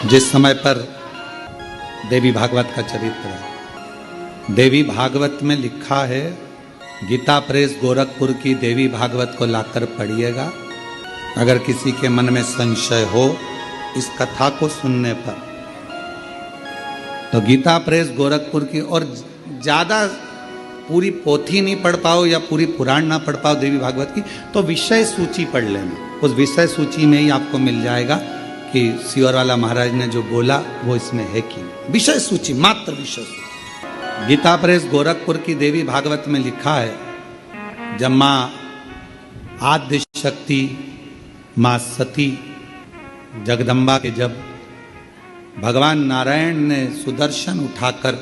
जिस समय पर देवी भागवत का चरित्र है, देवी भागवत में लिखा है, गीता प्रेस गोरखपुर की देवी भागवत को लाकर पढ़िएगा। अगर किसी के मन में संशय हो इस कथा को सुनने पर, तो गीता प्रेस गोरखपुर की, और ज़्यादा पूरी पोथी नहीं पढ़ पाओ या पूरी पुराण ना पढ़ पाओ देवी भागवत की, तो विषय सूची पढ़ लेना। उस विषय सूची में ही आपको मिल जाएगा कि सिवरवाला महाराज ने जो बोला वो इसमें है कि विषय सूची, मात्र विषय सूची। गीता प्रेस गोरखपुर की देवी भागवत में लिखा है, जब माँ आद्य शक्ति, माँ सती जगदम्बा के जब भगवान नारायण ने सुदर्शन उठाकर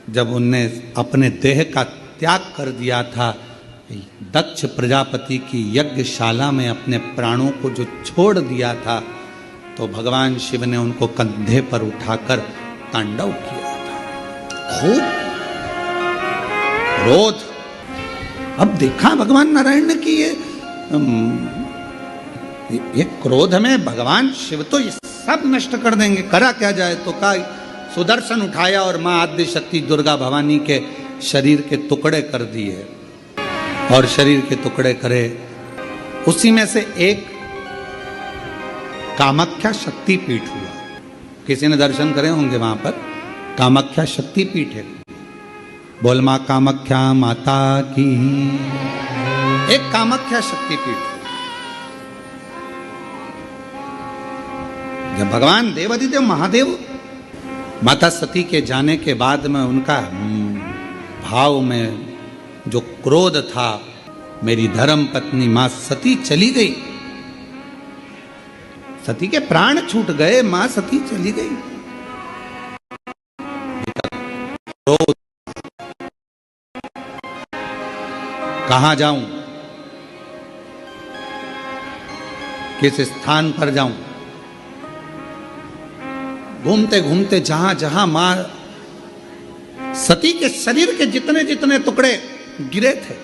जब उनने अपने देह का त्याग कर दिया था, दक्ष प्रजापति की यज्ञशाला में अपने प्राणों को जो छोड़ दिया था, तो भगवान शिव ने उनको कंधे पर उठाकर तांडव किया था। खूब क्रोध। अब देखा भगवान नारायण ने कि ये क्रोध में भगवान शिव तो ये सब नष्ट कर देंगे, करा क्या जाए। तो का सुदर्शन उठाया और मां आद्य शक्ति दुर्गा भवानी के शरीर के टुकड़े कर दिए, और शरीर के टुकड़े करे। उसी में से एक कामाख्या शक्तिपीठ हुआ। किसी ने दर्शन करे होंगे वहां पर, कामाख्या शक्तिपीठ है। बोल मां कामाख्या माता की। एक कामाख्या शक्तिपीठ। जब भगवान देवादिदेव महादेव माता सती के जाने के बाद में उनका भाव में जो क्रोध था, मेरी धर्म पत्नी मां सती चली गई, सती के प्राण छूट गए, मां सती चली गई। क्रोध, कहां जाऊं, किस स्थान पर जाऊं। घूमते घूमते जहां जहां मां सती के शरीर के जितने जितने टुकड़े गिरे थे,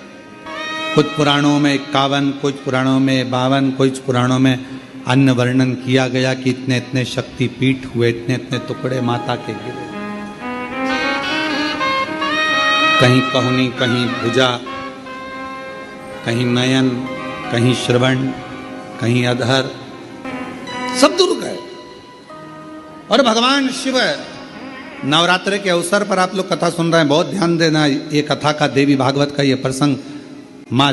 कुछ पुराणों में 51, कुछ पुराणों में 52, कुछ पुराणों में अन्य वर्णन किया गया कि इतने इतने शक्तिपीठ हुए, इतने इतने टुकड़े माता के गिरे। कहीं कहुनी, कहीं भुजा, कहीं नयन, कहीं श्रवण, कहीं अधर, सब दूर गए। और भगवान शिव, नवरात्र के अवसर पर आप लोग कथा सुन रहे हैं, बहुत ध्यान देना। ये कथा का, देवी भागवत का ये प्रसंग, माँ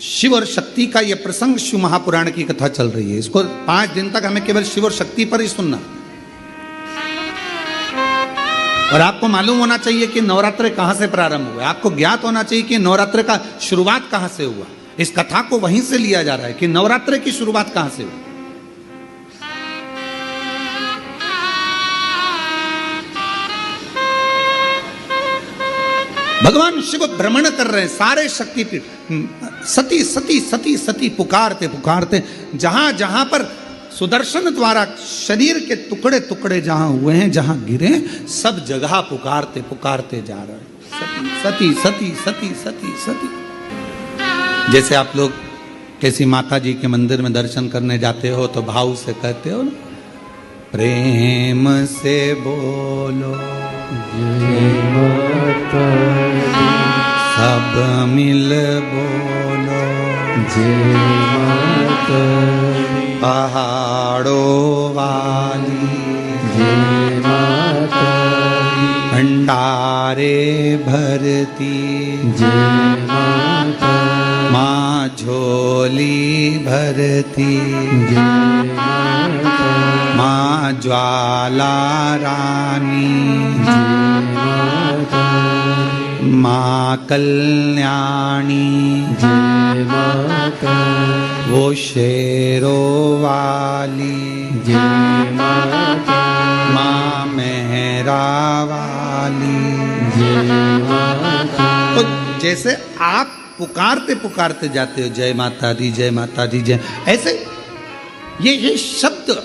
शिव और शक्ति का ये प्रसंग शिव महापुराण की कथा चल रही है। इसको 5 दिन तक हमें केवल शिव और शक्ति पर ही सुनना। और आपको मालूम होना चाहिए कि नवरात्र कहां से प्रारंभ हुआ। आपको ज्ञात होना चाहिए कि नवरात्र का शुरुआत कहां से हुआ। इस कथा को वहीं से लिया जा रहा है कि नवरात्र की शुरुआत कहां से हुई। भगवान शिव भ्रमण कर रहे हैं सारे शक्तिपीठ। सती सती सती सती पुकारते पुकारते जहां जहां पर सुदर्शन द्वारा शरीर के टुकड़े टुकड़े जहां हुए हैं, जहां गिरे, सब जगह पुकारते पुकारते जा रहे हैं, सती सती सती सती सती। जैसे आप लोग किसी माता जी के मंदिर में दर्शन करने जाते हो तो भाव से कहते हो ना, प्रेम से बोलो सब मिल बोलो जय माता, पहाड़ों वाली जय माता, भंडारे भरती जय माता, माँ झोली भरती जय माता, माँ ज्वाला रानी जय माता, माँ कल्याणी जय माता, वो शेरों वाली जय माता, माँ मेहरा वाली जय माता। तो जैसे आप पुकारते पुकारते जाते हो जय माता दी जय माता दी जय, ऐसे ये शब्द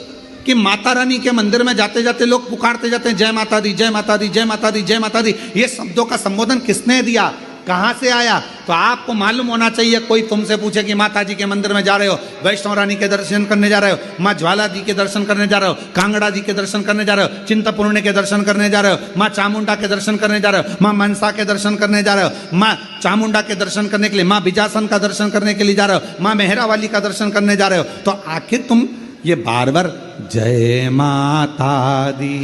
कि माता रानी के मंदिर में जाते जाते लोग पुकारते जाते हैं जय माता दी जय माता दी जय माता दी जय माता दी। ये शब्दों का संबोधन किसने दिया? कहां से आया? तो आपको मालूम होना चाहिए। कोई तुमसे पूछे कि माता जी के मंदिर में जा रहे हो, वैष्णो रानी के दर्शन करने जा रहे हो, माँ ज्वाला जी के दर्शन करने जा रहे हो, कांगड़ा जी के दर्शन करने जा रहे हो, चिंतपूर्णी के दर्शन करने जा रहे हो, माँ चामुंडा के दर्शन करने जा रहे हो, माँ मनसा के दर्शन करने जा रहे हो, माँ चामुंडा के दर्शन करने के लिए, माँ बिजासन का दर्शन करने के लिए जा रहे हो, माँ मेहरा वाली का दर्शन करने जा रहे हो, तो आखिर तुम ये बार बार जय माता दी,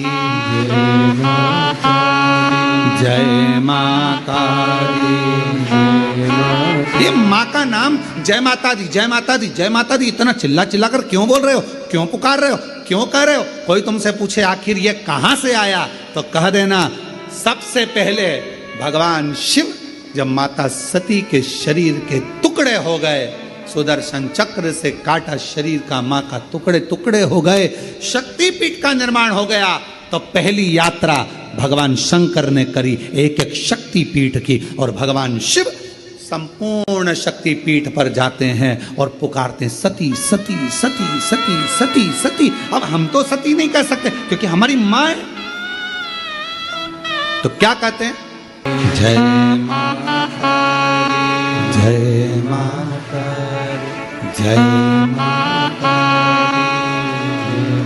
जय माता दी, ये माँ का नाम जय माता दी, जय माता दी, जय माता दी इतना चिल्ला चिल्ला कर क्यों बोल रहे हो, क्यों पुकार रहे हो, क्यों कह रहे हो? कोई तुमसे पूछे आखिर ये कहां से आया, तो कह देना सबसे पहले भगवान शिव जब माता सती के शरीर के टुकड़े हो गए, सुदर्शन चक्र से काटा शरीर का मां का टुकड़े टुकड़े हो गए, शक्तिपीठ का निर्माण हो गया, तो पहली यात्रा भगवान शंकर ने करी एक एक शक्तिपीठ की, और भगवान शिव संपूर्ण शक्तिपीठ पर जाते हैं और पुकारते हैं सती सती सती सती सती सती। अब हम तो सती नहीं कह सकते क्योंकि हमारी मां है, तो क्या कहते हैं? जय माता जय माता जय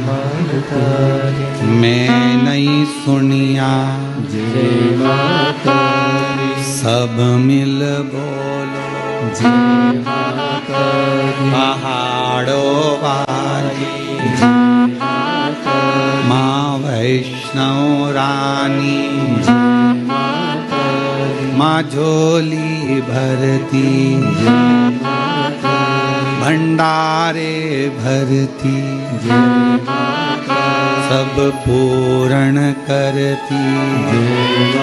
माता, मैं नहीं सुनिया जय माता, सब मिल बोलो जय माता, पहाड़ों वाली जय माता, माँ वैष्णो रानी जय माता, माँ झोली भरती जय माता, भंडारे भरती जय माता, सब पूर्ण करती जय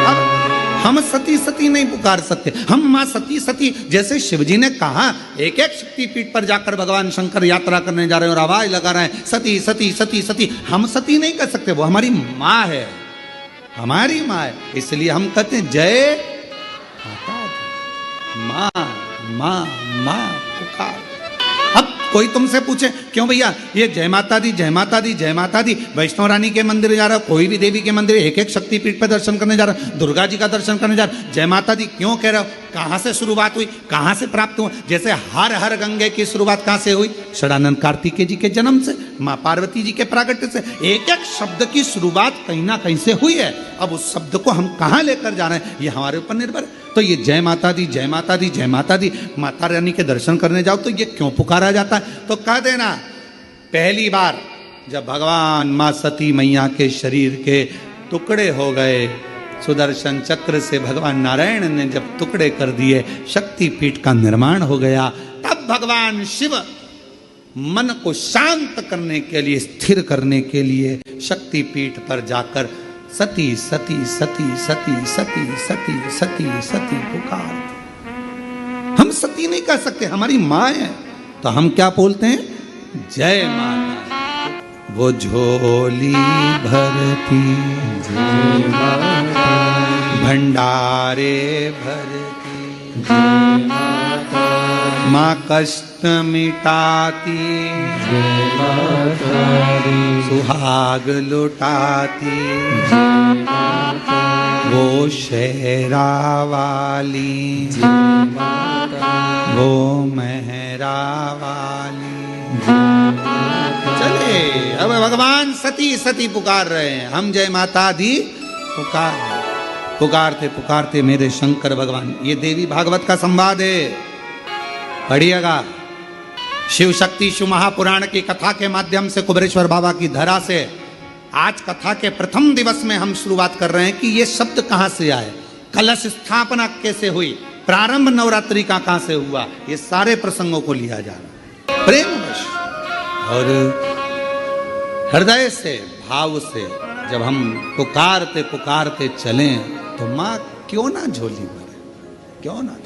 माता। हम सती सती नहीं पुकार सकते, हम माँ सती सती, जैसे शिवजी ने कहा एक एक शक्तिपीठ पर जाकर भगवान शंकर यात्रा करने जा रहे हैं और आवाज लगा रहे हैं सती सती सती सती। हम सती नहीं कर सकते, वो हमारी माँ है, हमारी माँ है, इसलिए हम कहते हैं जय माता दी, माँ माँ माँ पुकार। अब कोई तुमसे पूछे क्यों भैया ये जय माता दी जय माता दी जय माता दी, वैष्णो रानी के मंदिर जा रहा हो, कोई भी देवी के मंदिर एक एक शक्तिपीठ पर दर्शन करने जा रहा हो, दुर्गा जी का दर्शन करने जा रहा हो, जय माता दी क्यों कह रहे हो? कहाँ से शुरुआत हुई, कहाँ से प्राप्त हुआ? जैसे हर हर गंगे की शुरुआत कहाँ से हुई? षडानंद कार्तिकेय जी के जन्म से, माँ पार्वती जी के प्रागट्य से। एक एक शब्द की शुरुआत कहीं ना कहीं से हुई है। अब उस शब्द को हम कहाँ लेकर जा रहे हैं ये हमारे ऊपर निर्भर है। तो ये जय माता दी जय माता दी जय माता दी, माता रानी के दर्शन करने जाओ तो ये क्यों पुकारा जाता है? तो कह देना पहली बार जब भगवान माँ सती मैया के शरीर के टुकड़े हो गए, सुदर्शन चक्र से भगवान नारायण ने जब टुकड़े कर दिए, शक्तिपीठ का निर्माण हो गया, तब भगवान शिव मन को शांत करने के लिए, स्थिर करने के लिए शक्तिपीठ पर जाकर सती सती सती सती सती सती सती सती पुकार। हम सती नहीं कह सकते, हमारी माँ है, तो हम क्या बोलते हैं? जय माता। वो झोली भरती जय माता, भंडारे भरती जय माता, माँ कष्ट मिटाती जय माता, सुहाग लुटाती जय माता, वो शेरा वाली जय माता, वो मेहरा वाली जय माता। चले अब भगवान सती सती पुकार रहे हैं, हम जय माता दी पुकारते पुकारते मेरे शंकर भगवान। ये देवी भागवत का संवाद है, पढ़िएगा। शिव शक्ति शिव महापुराण की कथा के माध्यम से कुबेरेश्वर बाबा की धरा से आज कथा के प्रथम दिवस में हम शुरुआत कर रहे हैं कि ये शब्द कहाँ से आए, कलश स्थापना कैसे हुई, प्रारंभ नवरात्रि का कहाँ से हुआ, ये सारे प्रसंगों को लिया जा रहा है प्रेमवश और हृदय से भाव से। जब हम पुकारते पुकारते चलें तो माँ क्यों ना झोली भरे, क्यों ना।